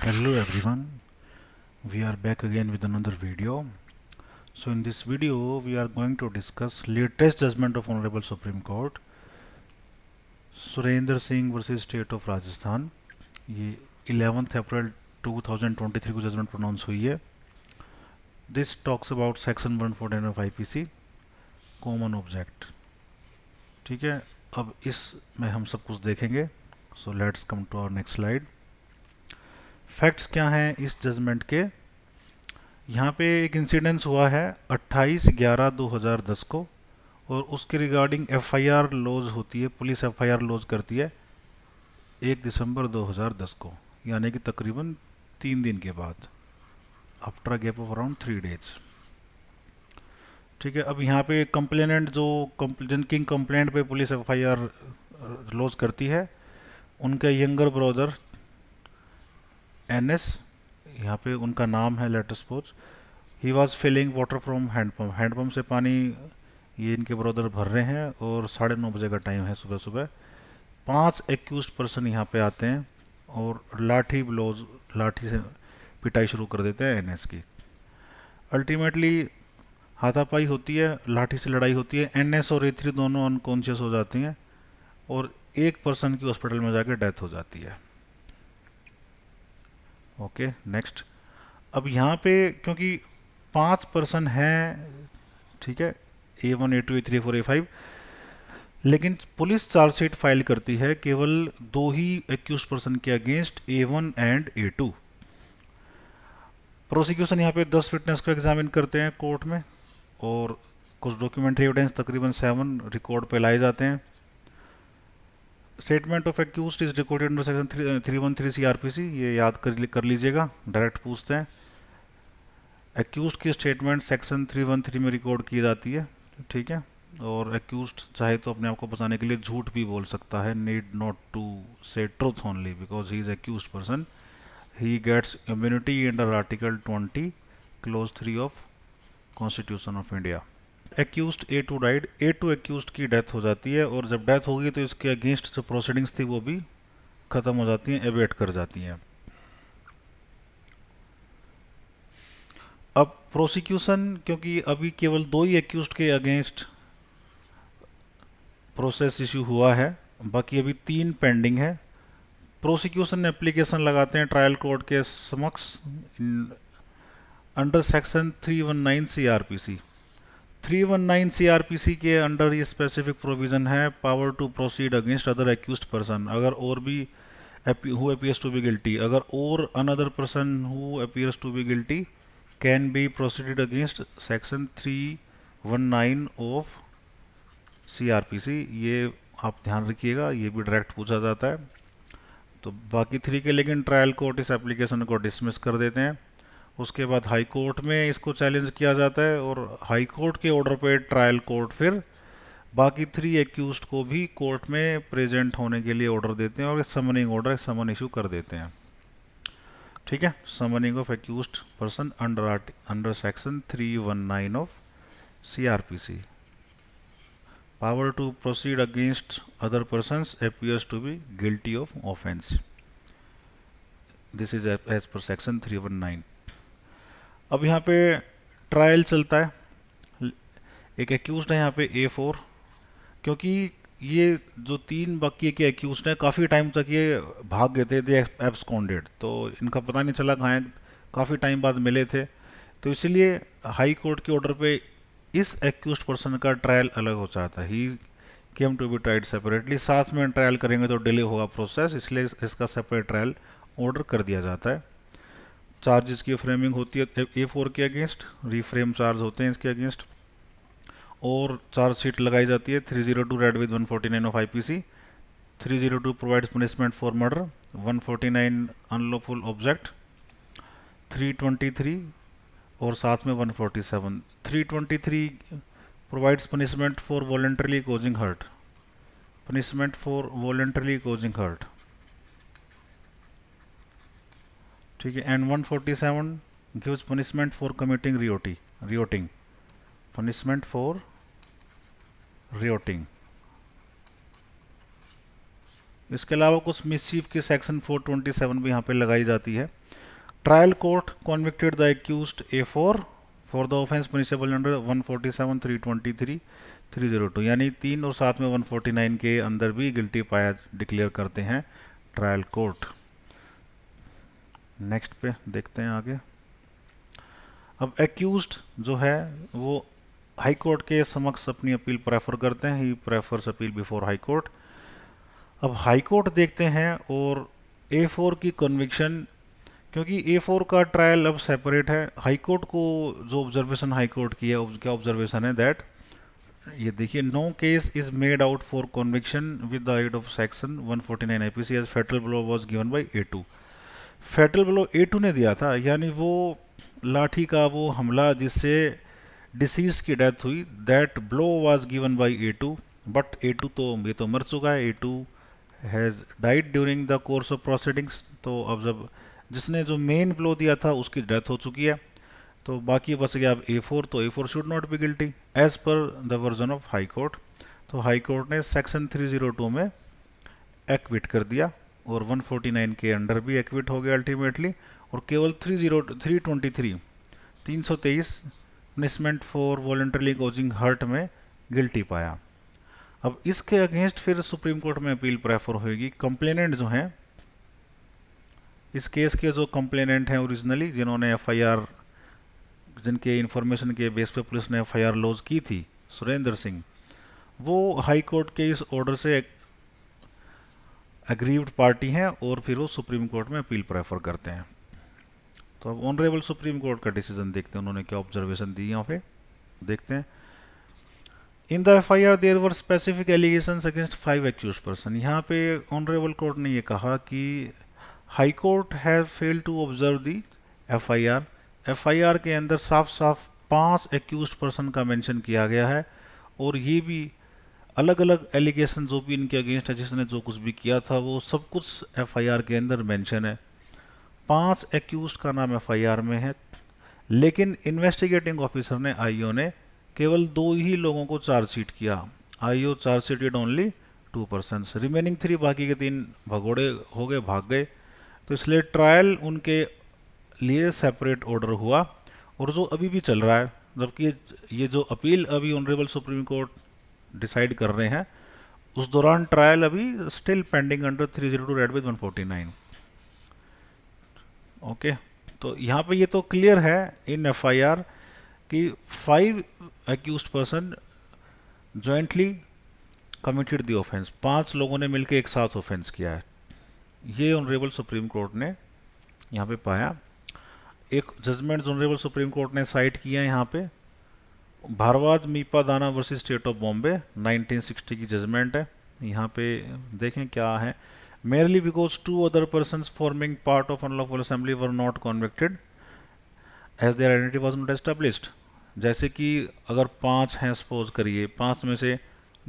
Hello everyone, we are back again with another video. So in this video we are going to discuss latest judgment of Honorable Supreme Court Surendra Singh versus state of Rajasthan. ये 11 अप्रैल 2023 को judgement pronounce हुई है। This talks about section 149 of IPC common object. ठीक है, अब इसमें हम सब कुछ देखेंगे। So let's come to our next slide. Facts क्या हैं इस जजमेंट के। यहाँ पे एक इंसिडेंस हुआ है 28/11/2010 को, और उसके रिगार्डिंग एफआईआर लॉज होती है, पुलिस एफआईआर लॉज करती है 1 दिसंबर 2010 को, यानी कि तकरीबन 3 दिन के बाद, after a gap of around 3 days. ठीक है, अब यहाँ पे कंप्लेनेंट जिनकी कंप्लेंट पे पुलिस एफआईआर लॉज करती है, उनका यंगर ब्रदर एनएस, यहाँ पे उनका नाम है let suppose, he was filling water from handpump. Handpump से पानी ये इनके ब्रदर भर रहे हैं, और 9:30 का टाइम है सुबह सुबह। 5 एक्यूज्ड पर्सन यहाँ पे आते हैं और लाठी से पिटाई शुरू कर देते हैं एनएस की। अल्टीमेटली हाथापाई होती है, लाठी से लड़ाई होती है, एनएस और ए3 दोनों अनकॉन्शियस हो जाती हैं, और एक पर्सन की हॉस्पिटल में जाकर डेथ हो जाती है। Okay next. अब यहाँ पे क्योंकि 5 पर्सन हैं, ठीक है, A1 A2 A3 A4 A5, लेकिन पुलिस चार्जशीट फाइल करती है केवल 2 ही एक्यूज पर्सन के against, A1 and A2। Prosecution यहाँ पे 10 विटनेस को एग्जामिन करते हैं कोर्ट में, और कुछ डॉक्यूमेंट्री एविडेंस तकरीबन 7 रिकॉर्ड पे लाए जाते हैं। Statement of accused is recorded under section 313 CrPC, ये याद कर लीजिएगा, डायरेक्ट पूछते हैं। एक्यूज्ड की स्टेटमेंट सेक्शन 313 में रिकॉर्ड की जाती है, ठीक है, और एक्यूज्ड चाहे तो अपने आप को बचाने के लिए झूठ भी बोल सकता है, need not to say truth only because he is accused person. He gets immunity under article 20 clause 3 of constitution of India. Accused A2 died, A2 accused की डेथ हो जाती है, और जब डेथ होगी तो इसके अगेंस्ट जो प्रोसीडिंग्स थी वो भी खत्म हो जाती हैं, एवेट कर जाती हैं। अब प्रोसिक्यूशन, क्योंकि अभी केवल 2 ही एक्यूज्ड के अगेंस्ट प्रोसेस इशू हुआ है, बाकी अभी 3 पेंडिंग है। प्रोसिक्यूशन एप्लीकेशन लगाते हैं ट्रायल कोर्ट के समक्ष अंडर सेक्शन 319 सीआरपीसी। 319 सीआरपीसी के अंडर ये स्पेसिफिक प्रोविजन है, power to proceed against other accused person, अगर और भी who appears to be guilty, अगर और another person who appears to be guilty can be proceeded against section 319 of CRPC। ये आप ध्यान रखिएगा, ये भी डायरेक्ट पूछा जाता है। तो बाकी 3 के लेकिन ट्रायल कोर्ट इस एप्लीकेशन को डिसमिस कर देते हैं। उसके बाद हाई कोर्ट में इसको चैलेंज किया जाता है, और हाई कोर्ट के ऑर्डर पे ट्रायल कोर्ट फिर बाकी 3 एक्यूज्ड को भी कोर्ट में प्रेजेंट होने के लिए ऑर्डर देते हैं, और समनिंग ऑर्डर समन इशू कर देते हैं। ठीक है, summoning of accused person under section 319 of CrPC. Power to proceed against other persons appears to be guilty of offence, this is as per section 319। अब यहाँ पे ट्रायल चलता है, एक एक्यूज्ड है यहाँ पे A4, क्योंकि ये जो 3 बाकी के एक्यूज्ड हैं काफ़ी टाइम तक ये भाग गए थे, दे एब्सकॉन्डेड, तो इनका पता नहीं चला कहाँ हैं, काफ़ी टाइम बाद मिले थे, तो इसलिए हाई कोर्ट के ऑर्डर पे इस एक्यूज्ड पर्सन का ट्रायल अलग हो जाता है। He came to be tried separately, साथ में ट्रायल करेंगे तो डिले होगा प्रोसेस, इसलिए इसका सेपरेट ट्रायल ऑर्डर कर दिया जाता है। चार्जेस की फ्रेमिंग होती है A4 के अगेंस्ट, रीफ्रेम चार्ज होते हैं इसके अगेंस्ट, और चार्जशीट लगाई जाती है 302 read with 149 of IPC, 302 provides punishment for murder, 149 unlawful object, 323 और साथ में 147। 323 provides punishment for voluntarily causing hurt, punishment for voluntarily causing hurt, ठीक है, and 147 gives punishment for committing rioting, punishment for rioting. इसके अलावा कुछ मिसचीफ की section 427 भी यहाँ पे लगाई जाती है। Trial court convicted the accused A4 for the offence punishable under 147, 323, 302, यानी 3 और साथ में 149 के अंदर भी गिल्टी पाया डिक्लेयर करते हैं ट्रायल कोर्ट। नेक्स्ट पे देखते हैं आगे। अब एक्यूज्ड जो है वो हाई कोर्ट के समक्ष अपनी अपील प्रेफर करते हैं, ही prefers appeal before high court. अब हाई कोर्ट देखते हैं और A4 की कन्विक्शन, क्योंकि A4 का ट्रायल अब सेपरेट है। हाई कोर्ट को जो ऑब्जर्वेशन हाई कोर्ट की है, क्या ऑब्जर्वेशन है दैट, ये देखिए, no case is made out for conviction with the aid of section 149 IPC as fatal blow was given by A2। Fatal blow A2 ने दिया था, यानी वो लाठी का वो हमला जिससे डिसीज की डेथ हुई, that blow was given by A2, but A2 तो ये तो मर चुका है, A2 has died during the course of proceedings. तो अब जब जिसने जो मेन ब्लो दिया था उसकी डेथ हो चुकी है, तो बाकी बच गया अब A4, तो A4 should not be guilty as per the version of high court. तो हाई कोर्ट ने सेक्शन 302 में एक्विट कर दिया और 149 के अंडर भी एक्विट हो गया अल्टीमेटली, और केवल 323 punishment for voluntarily causing hurt में गिल्टी पाया। अब इसके अगेंस्ट फिर सुप्रीम कोर्ट में अपील प्रेफर होगी। कंप्लेनेंट जो हैं, इस केस के जो कंप्लेनेंट हैं ओरिजिनली, जिन्होंने FIR, जिनके इंफॉर्मेशन के बेस पे पुलिस ने FIR लॉज की थी, सुरेंद्र सिंह, वो हाई कोर्ट के इस ऑर्डर से अग्रीव्ड पार्टी हैं और फिर वो सुप्रीम कोर्ट में अपील प्रेफर करते हैं। तो अब ऑनरेबल सुप्रीम कोर्ट का डिसीजन देखते हैं, उन्होंने क्या ऑब्जर्वेशन दी यहाँ पे, देखते हैं। In the FIR there were specific allegations against 5 accused person. यहाँ पे ऑनरेबल कोर्ट ने ये कहा कि high court have failed to observe the FIR के अंदर साफ साफ 5 एक्यूज्ड पर्सन का मेंशन किया गया है, और ये भी अलग अलग एलिगेशन जो भी इनके अगेंस्ट है, जिसने जो कुछ भी किया था वो सब कुछ FIR के अंदर मेंशन है। 5 एक्यूज्ड का नाम FIR में है, लेकिन इन्वेस्टिगेटिंग ऑफिसर ने, IO ने, केवल 2 ही लोगों को चार्जशीट किया। IO chargesheeted only 2 persons, remaining 3, बाकी के 3 भगोड़े हो गए, भाग गए। तो इसलिए ट्रायल उनके लिए सेपरेट ऑर्डर हुआ, और जो अभी भी चल रहा है, जबकि ये जो अपील अभी ऑनरेबल सुप्रीम कोर्ट डिसाइड कर रहे हैं, उस दौरान ट्रायल अभी still pending under 302 read with 149। Okay, तो यहाँ पे ये तो क्लियर है इन FIR कि 5 accused person jointly committed the offence, 5 लोगों ने मिलकर एक साथ ऑफेंस किया है। ये ऑनरेबल सुप्रीम कोर्ट ने यहाँ पे पाया। एक जजमेंट ऑनरेबल सुप्रीम कोर्ट ने साइट किया है यहाँ पे, भारवाद मीपा दाना वर्सेस स्टेट ऑफ बॉम्बे 1960 की जजमेंट है। यहाँ पे देखें क्या है, merely because 2 other persons forming part of unlawful assembly were not convicted as their identity was not established। जैसे कि अगर 5 हैं, सपोज करिए 5 में से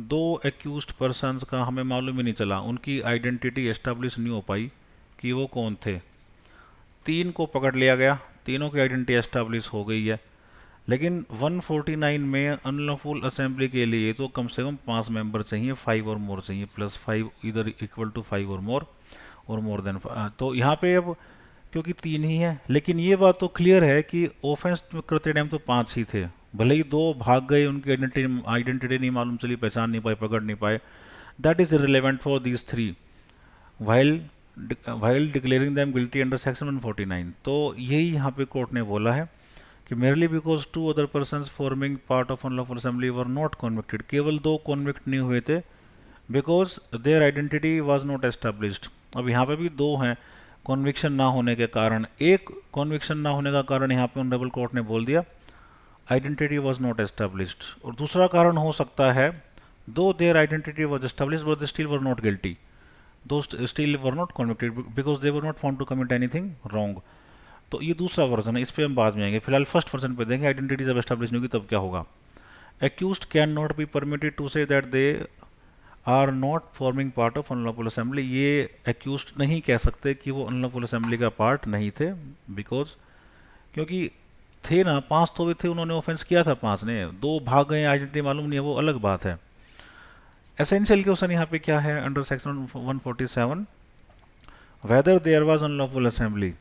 2 एक्यूज्ड पर्सन्स का हमें मालूम ही नहीं चला, उनकी आइडेंटिटी एस्टेब्लिश नहीं हो पाई कि वो कौन थे। 3 को पकड़ लिया गया, तीनों की आइडेंटिटी एस्टेब्लिश हो गई है, लेकिन 149 में अनलॉफुल असेंबली के लिए तो कम से कम 5 मेंबर चाहिए, 5 और मोर चाहिए, +5 इधर इक्वल टू 5 और मोर देन। तो यहाँ पे अब क्योंकि 3 ही है, लेकिन ये बात तो क्लियर है कि ऑफेंस करते टाइम तो 5 ही थे, भले ही 2 भाग गए, उनकी आइडेंटिटी नहीं मालूम चली, पहचान नहीं पाए, पकड़ नहीं पाए, that is relevant for these 3 while declaring them guilty under section 149। तो यही यहाँ पे कोर्ट ने बोला है कि merely because 2 other persons forming part of unlawful assembly were not convicted, केवल 2 कॉन्विक्ट नहीं हुए थे, because their identity was not established। अब यहाँ पे भी 2 हैं कॉन्विक्शन ना होने के कारण। एक कॉन्विक्शन ना होने का कारण यहाँ पे ऑनरेबल कोर्ट ने बोल दिया आइडेंटिटी वॉज नॉट एस्टेब्लिश्ड, और दूसरा कारण हो सकता है though their identity was established but they still were not guilty, though still were not convicted because they were not found to commit anything wrong. तो ये दूसरा वर्जन है, इस पर हम बाद में आएंगे, फिलहाल फर्स्ट वर्जन पे देखें। आइडेंटिटी जब एस्टेब्लिश नहीं होगी तब क्या होगा। Accused can not be permitted to say that they are not forming part of unlawful assembly. ये एक्यूज्ड नहीं कह सकते कि वो अनलॉफुल असेंबली का पार्ट नहीं थे, बिकॉज क्योंकि थे ना, 5 तो भी थे, उन्होंने ऑफेंस किया था 5 ने, 2 भाग गए, आइडेंटिटी मालूम नहीं है, वो अलग बात है। एसेंशियल क्वेश्चन यहाँ पे क्या है under section 147, whether there was unlawful assembly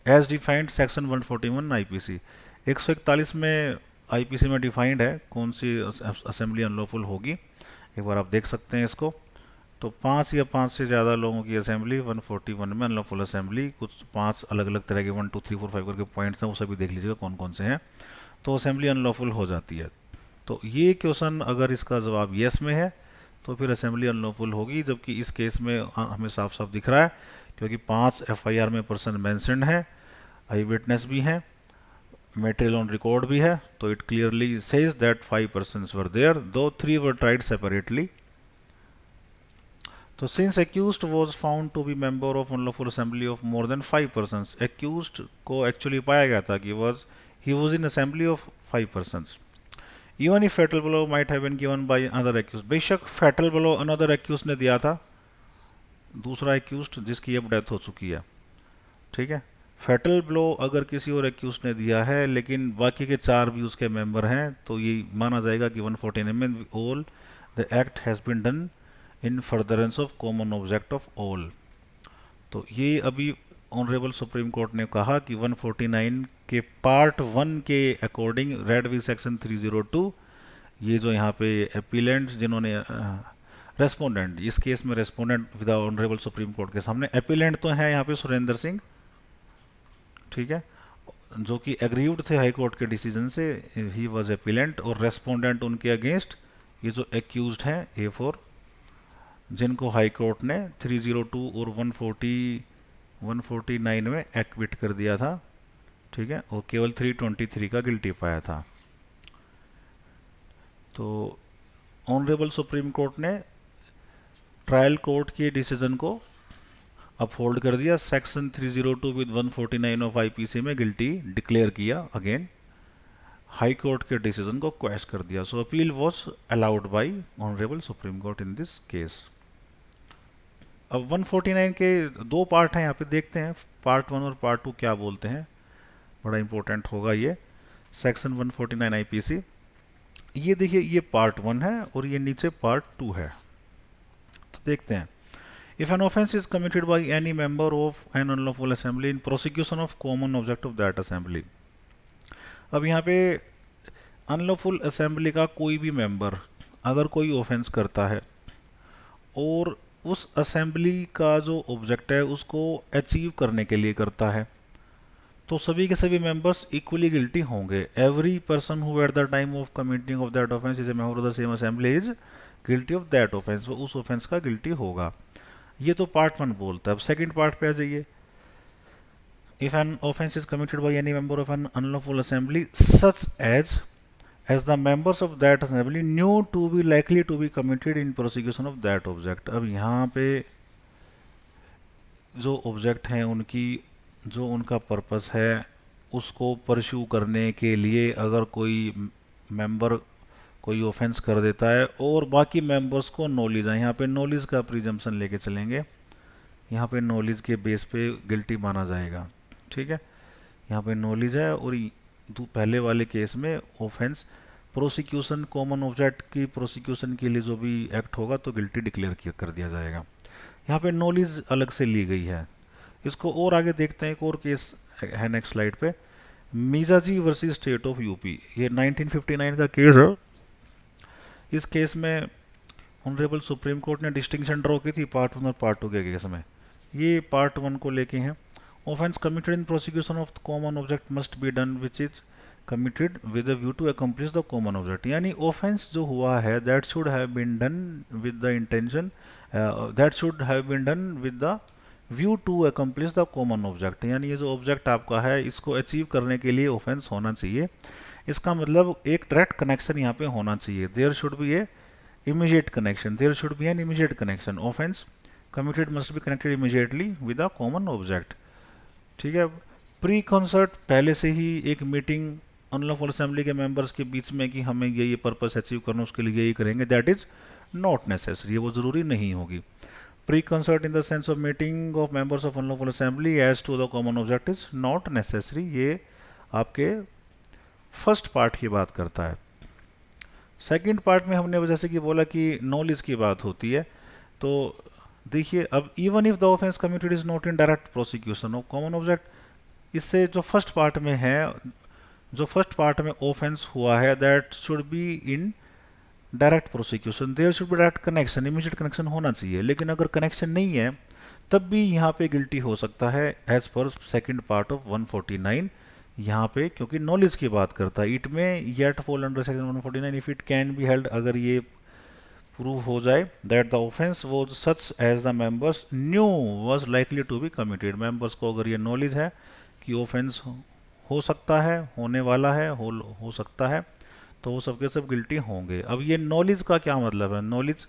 as defined section 141 IPC. 141 में आईपीसी में डिफाइंड है कौन सी असेंबली अनलॉफुल होगी। एक बार आप देख सकते हैं इसको। तो 5 या 5 से ज़्यादा लोगों की असेंबली 141 में अनलॉफुल असेंबली, कुछ 5 अलग अलग तरह के 1 2 3 4 5 करके पॉइंट्स हैं, वो सभी देख लीजिएगा कौन कौन से हैं। तो असेंबली अनलॉफुल हो जाती है। तो ये क्वेश्चन अगर इसका जवाब यस में है तो फिर असेंबली अनलॉफुल होगी, जबकि इस केस में हमें साफ साफ दिख रहा है क्योंकि 5 एफआईआर में पर्सन मेंशन्ड है, आई विटनेस भी हैं, मटेरियल ऑन रिकॉर्ड भी है। तो it clearly says that 5 persons were there though 3 were tried separately. तो since accused was found to be member of unlawful assembly of more than 5 persons, accused को actually पाया गया था कि he was in assembly of 5 persons, even if fatal blow might have been given by another accused। बेशक fatal blow another accused ने दिया था, दूसरा accused जिसकी अब डेथ हो चुकी है, ठीक है। फेटल ब्लो अगर किसी और एक्यूज ने दिया है लेकिन बाकी के 4 भी उसके मेंबर हैं, तो ये माना जाएगा कि 149 में all the act has been done in furtherance of common object of all. तो ये अभी ऑनरेबल सुप्रीम कोर्ट ने कहा कि 149 के पार्ट 1 के अकॉर्डिंग रेड वी सेक्शन 302, ये जो यहाँ पे अपीलेंट जिन्होंने रेस्पोंडेंट, इस केस में respondent with honourable supreme court के सामने अपीलेंट तो है यहाँ पे सुरेंद्र सिंह, ठीक है, जो कि एग्रीव्ड थे हाई कोर्ट के डिसीजन से, ही वाज अपीलेंट, और रेस्पोंडेंट उनके अगेंस्ट ये जो एक्यूज्ड हैं A4, जिनको हाई कोर्ट ने 302 और 149 में एक्विट कर दिया था, ठीक है, और केवल 323 का गिल्टी पाया था। तो ऑनरेबल सुप्रीम कोर्ट ने ट्रायल कोर्ट के डिसीजन को अपहोल्ड कर दिया, सेक्शन 302 विद 149 ऑफ आईपीसी में गिल्टी डिक्लेयर किया, अगेन हाई कोर्ट के डिसीजन को क्वेश कर दिया। सो appeal was allowed by honourable supreme court in this case. अब 149 के 2 पार्ट हैं, यहाँ पे देखते हैं पार्ट 1 और पार्ट 2 क्या बोलते हैं, बड़ा इंपॉर्टेंट होगा ये। सेक्शन 149 आईपीसी, ये देखिए ये पार्ट 1 है और ये नीचे पार्ट 2 है। तो देखते हैं। If an offence is committed by any member of an unlawful assembly in prosecution of common object of that assembly। अब यहाँ पे अनलॉफुल असेंबली का कोई भी मेंबर अगर कोई ऑफेंस करता है और उस असेंबली का जो ऑब्जेक्ट है उसको अचीव करने के लिए करता है, तो सभी के सभी मेंबर्स इक्वली गिल्टी होंगे। Every person who at the time of committing of that offence is a member of the same assembly is guilty of that offence, वो उस ऑफेंस का गिल्टी होगा। ये तो पार्ट 1 बोलता है। अब सेकंड पार्ट पे आ जाइए। If an offence is committed by any member of an unlawful assembly such as the members of that assembly knew to be likely to be committed in prosecution of that object. अब यहाँ पे जो object हैं उनकी जो उनका purpose है उसको परस्यू करने के लिए अगर कोई मेंबर कोई ऑफेंस कर देता है और बाकी मेंबर्स को नॉलेज है, यहाँ पे नॉलेज का प्रिजम्पशन लेके चलेंगे, यहाँ पे नॉलेज के बेस पे गिल्टी माना जाएगा, ठीक है। यहाँ पे नॉलेज है और पहले वाले केस में ऑफेंस प्रोसिक्यूशन कॉमन ऑब्जेक्ट की प्रोसिक्यूशन के लिए जो भी एक्ट होगा तो गिल्टी डिक्लेयर कर दिया जाएगा। यहाँ पे नॉलेज अलग से ली गई है। इसको और आगे देखते हैं, एक और केस है नेक्स्ट स्लाइड पे, मीजाजी वर्सेस स्टेट ऑफ यूपी। ये 1959 का केस है। इस केस में ऑनरेबल सुप्रीम कोर्ट ने डिस्टिंक्शन ड्रॉ की थी पार्ट 1 और पार्ट 2 के केस में। ये पार्ट 1 को लेके हैं। Offence committed in prosecution of common object must be done which is committed with a view to accomplish the common object. यानी ऑफेंस जो हुआ है that should have been done with the intention, that should have been done with the view to accomplish the common object. यानी ये जो object आपका है इसको अचीव करने के लिए ऑफेंस होना चाहिए। इसका मतलब एक डायरेक्ट कनेक्शन यहाँ पे होना चाहिए। There should be a immediate connection, there should be an immediate connection. Offence committed must be connected immediately with a common object, ठीक है। प्री कंसर्ट पहले से ही एक मीटिंग अनलॉफुल असेंबली के मेंबर्स के बीच में कि हमें ये पर्पस अचीव करना उसके लिए यही करेंगे, दैट इज नॉट नेसेसरी, वो जरूरी नहीं होगी। Pre concert in the sense of meeting of members of unlawful assembly as to the common object is not necessary. ये आपके फर्स्ट पार्ट की बात करता है। सेकंड पार्ट में हमने जैसे कि बोला कि नॉलेज की बात होती है, तो देखिए अब even if the offence committed is not in direct prosecution of common object, इससे जो फर्स्ट पार्ट में है, जो फर्स्ट पार्ट में ऑफेंस हुआ है, that should be in direct prosecution, there should be direct connection, immediate connection होना चाहिए। लेकिन अगर कनेक्शन नहीं है तब भी यहाँ पे गिल्टी हो सकता है as per second part of 149 यहाँ पे, क्योंकि नॉलेज की बात करता है। It may yet fall under section 149 if it can be held, अगर ये प्रूव हो जाए that the offence was such as the members knew was likely to be committed. Members को अगर ये नॉलेज है कि ऑफेंस हो सकता है, होने वाला है, हो सकता है, तो वो सबके सब गिल्टी होंगे। अब ये नॉलेज का क्या मतलब है? Knowledge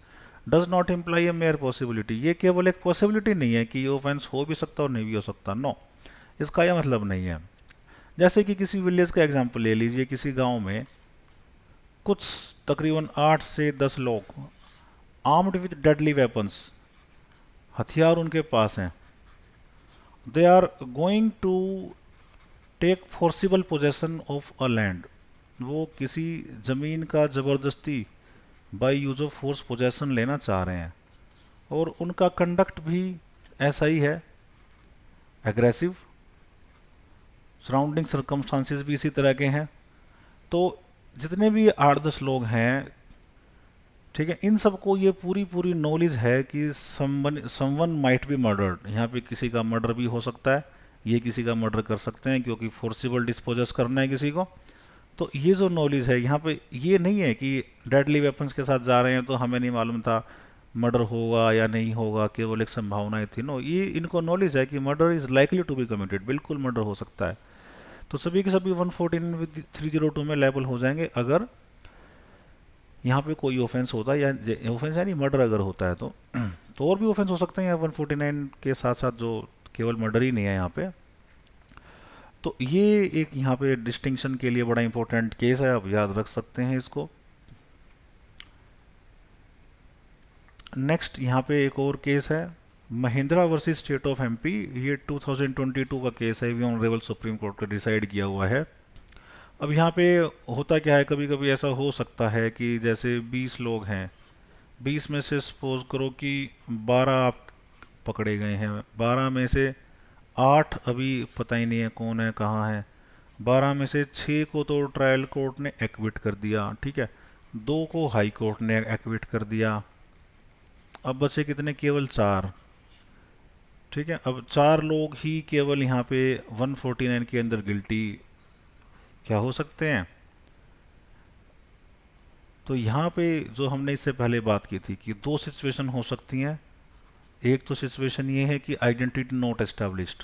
does not imply A mayor possibility, ये केवल एक पॉसिबिलिटी नहीं है कि ये ऑफेंस हो भी सकता और नहीं भी हो सकता, नो, इसका यह मतलब नहीं है। जैसे कि किसी विलेज का एग्जांपल ले लीजिए, किसी गांव में कुछ तकरीबन 8 से 10 लोग आर्म्ड विद डेडली वेपन्स, हथियार उनके पास हैं, they are going to take forcible possession of a land, वो किसी ज़मीन का ज़बरदस्ती by use of force possession लेना चाह रहे हैं, और उनका कंडक्ट भी ऐसा ही है, एग्रेसिव, सराउंडिंग सर्कमस्टांसिस भी इसी तरह के हैं। तो जितने भी 8-10 लोग हैं, ठीक है, इन सबको ये पूरी पूरी नॉलेज है कि समवन माइट बी मर्डर्ड, यहाँ पे किसी का मर्डर भी हो सकता है, ये किसी का मर्डर कर सकते हैं क्योंकि फोर्सिबल डिस्पोजेस करना है किसी को। तो ये जो नॉलेज है यहाँ पे, ये नहीं है कि डेडली वेपन्स के साथ जा रहे हैं तो हमें नहीं मालूम था मर्डर होगा या नहीं होगा, केवल एक संभावना थी, नो, ये इनको नॉलेज है कि murder is likely to be committed, बिल्कुल मर्डर हो सकता है। तो सभी के सभी 114 विद 302 में लेबल हो जाएंगे अगर यहाँ पे कोई ऑफेंस होता है, या ऑफेंस यानी मर्डर अगर होता है तो और भी ऑफेंस हो सकते हैं 149 के साथ साथ, जो केवल मर्डर ही नहीं है यहाँ पे। तो ये एक यहाँ पे डिस्टिंक्शन के लिए बड़ा इंपॉर्टेंट केस है, आप याद रख सकते हैं इसको। नेक्स्ट यहाँ पे एक और केस है, Mahindra versus state of MP, ये 2022 का केस है, भी ऑनरेबल सुप्रीम कोर्ट का डिसाइड किया हुआ है। अब यहाँ पे होता क्या है, कभी कभी ऐसा हो सकता है कि जैसे 20 लोग हैं, 20 में से सपोज करो कि 12 आप पकड़े गए हैं, 12 में से 8 अभी पता ही नहीं है कौन है कहाँ है, 12 में से 6 को तो ट्रायल कोर्ट ने एक्विट कर दिया, ठीक है, 2 को हाई कोर्ट ने एक्विट कर दिया, अब बचे कितने? केवल 4, ठीक है। अब 4 लोग ही केवल यहाँ पे 149 के अंदर गिल्टी क्या हो सकते हैं? तो यहाँ पे जो हमने इससे पहले बात की थी कि 2 सिचुएशन हो सकती हैं। एक तो सिचुएशन ये है कि आइडेंटिटी नॉट एस्टेब्लिश्ड,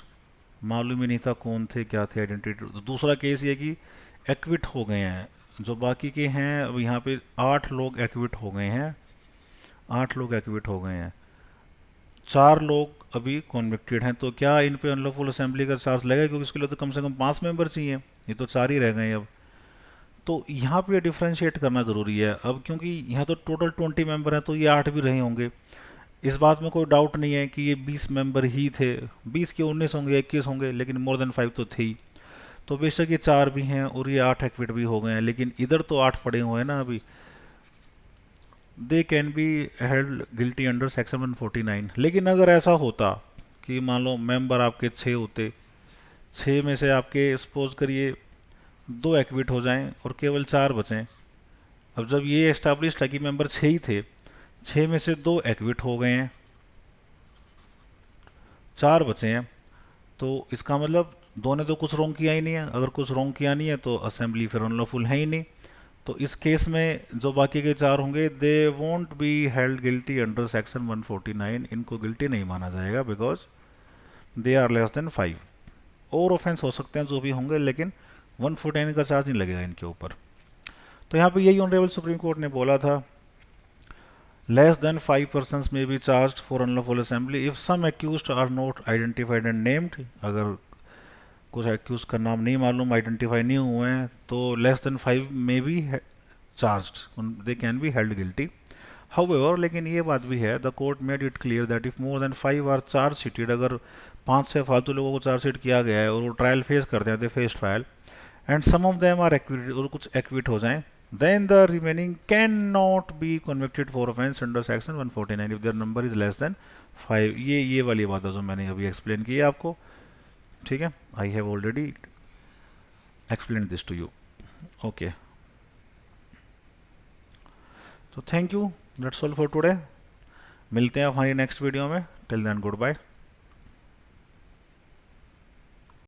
मालूम ही नहीं था कौन थे क्या थे आइडेंटिटी। तो दूसरा केस ये कि एक्विट हो गए हैं, जो बाकी के हैं, अब यहाँ पे 8 लोग एक्विट हो गए हैं, 8 लोग एक्विट हो गए हैं, 4 लोग अभी कॉन्विक्टेड हैं। तो क्या इन पे अनलॉफुल असेंबली का चार्ज लगेगा? क्योंकि इसके लिए तो कम से कम 5 मेंबर चाहिए, ये तो 4 ही रह गए हैं अब। तो यहाँ पे डिफ्रेंशिएट करना ज़रूरी है अब, क्योंकि यहाँ तो टोटल 20 मेंबर हैं, तो ये 8 भी रहे होंगे, इस बात में कोई डाउट नहीं है कि ये 20 मेंबर ही थे, 20 के 19 होंगे, 21 होंगे, लेकिन मोर देन 5 तो थे ही। तो बेशक ये 4 भी हैं और ये 8 एक्विट भी हो गए हैं, लेकिन इधर तो 8 पड़े हुए हैं ना अभी, दे can be held guilty under section 149। लेकिन अगर ऐसा होता कि मान लो मेंबर आपके 6 होते, 6 में से आपके सपोज करिए 2 एक्विट हो जाएं और केवल 4 बचें, अब जब ये एस्टैब्लिश्ड है कि मेंबर 6 ही थे, 6 में से 2 एक्विट हो गए हैं, 4 बचे हैं, तो इसका मतलब 2 ने तो कुछ रॉन्ग किया ही नहीं है, अगर कुछ रॉन्ग किया नहीं है तो असेंबली फिर अनलॉफुल है ही नहीं। तो इस केस में जो बाकी के 4 होंगे, they won't be held guilty under section 149, इनको गिल्टी नहीं माना जाएगा because they are less than 5। और ऑफेंस हो सकते हैं जो भी होंगे, लेकिन 149 का चार्ज नहीं लगेगा इनके ऊपर। तो यहाँ पे यही ऑनरेबल सुप्रीम कोर्ट ने बोला था, less than 5 persons may be charged for unlawful assembly if some accused are not identified and named, अगर कुछ एक्यूज का नाम नहीं मालूम, आइडेंटिफाई नहीं हुए हैं, तो लेस देन 5 में be charged, they can be held guilty. However, लेकिन ये बात भी है, the court made it clear that if more than 5 are charge sheeted, अगर 5 से फालतू लोगों को चार्ज शीट किया गया है और वो ट्रायल फेस करते हैं, they face trial, and some of them are acquitted, और कुछ एक्विट हो जाएं, then the remaining cannot be convicted for offense under section 149 if their number is less than 5। ये वाली बात है जो मैंने अभी एक्सप्लेन की है आपको। ठीक है, I have already explain this to you. Okay, तो thank you, that's all for today. मिलते हैं हमारी नेक्स्ट वीडियो में। Till then good bye.